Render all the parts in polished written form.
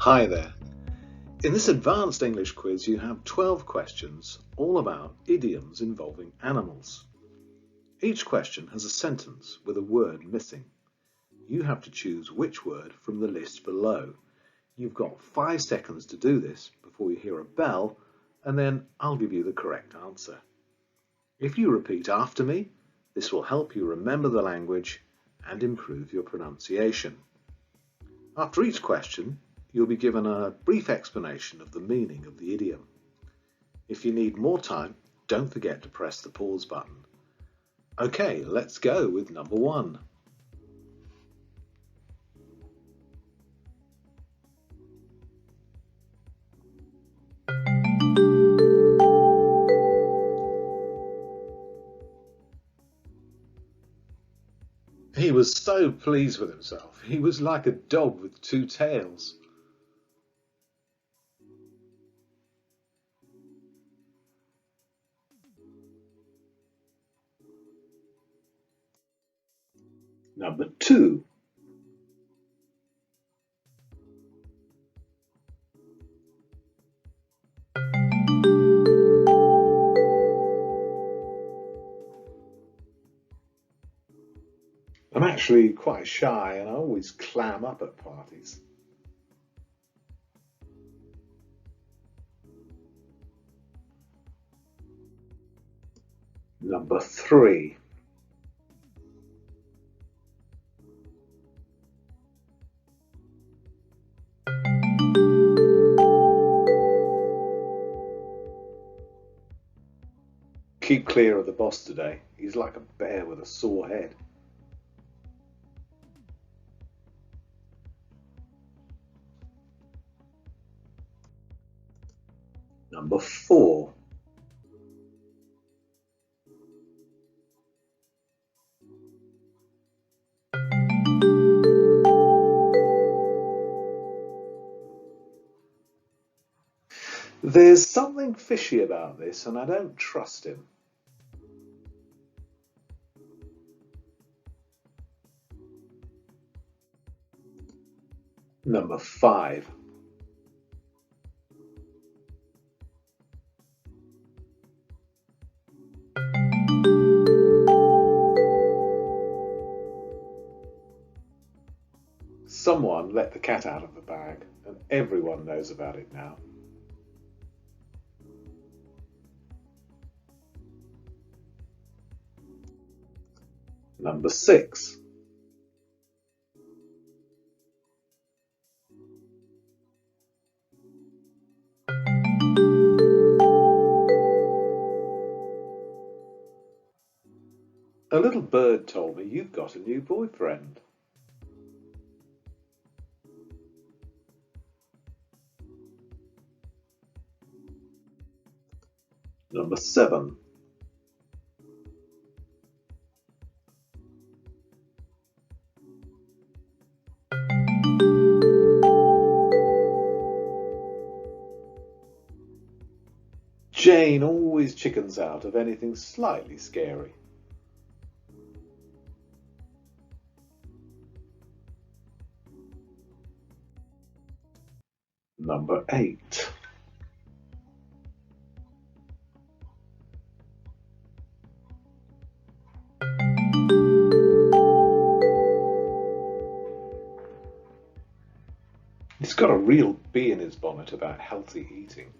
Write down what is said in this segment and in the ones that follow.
Hi there. In this advanced English quiz you have 12 questions all about idioms involving animals. Each question has a sentence with a word missing. You have to choose which word from the list below. You've got 5 seconds to do this before you hear a bell, and then I'll give you the correct answer. If you repeat after me, this will help you remember the language and improve your pronunciation. After each question, you'll be given a brief explanation of the meaning of the idiom. If you need more time, don't forget to press the pause button. Okay, let's go with number 1. He was so pleased with himself. He was like a dog with 2 tails. Number 2. I'm actually quite shy and I always clam up at parties. Number 3. Keep clear of the boss today. He's like a bear with a sore head. Number 4. There's something fishy about this and I don't trust him. Number 5. Someone let the cat out of the bag and everyone knows about it now. Number 6. A little bird told me you've got a new boyfriend. Number 7. Jane always chickens out of anything slightly scary. Number 8. He's got a real bee in his bonnet about healthy eating.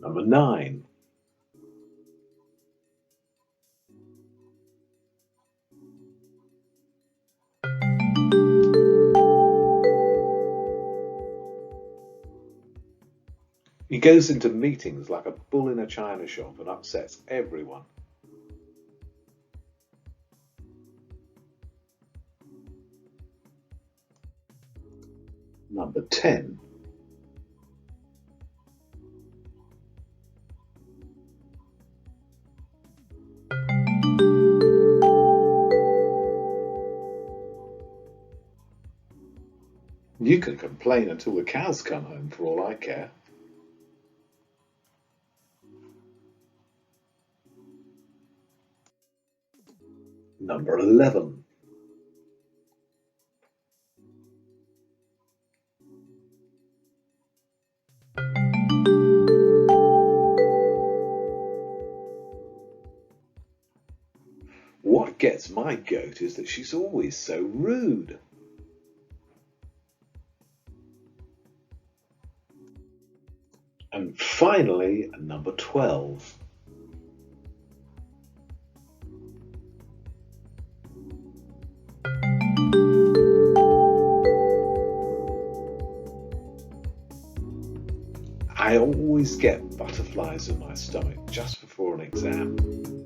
Number 9. He goes into meetings like a bull in a china shop and upsets everyone. Number 10. You can complain until the cows come home for all I care. Number 11. What gets my goat is that she's always so rude. And finally, number 12. I always get butterflies in my stomach just before an exam.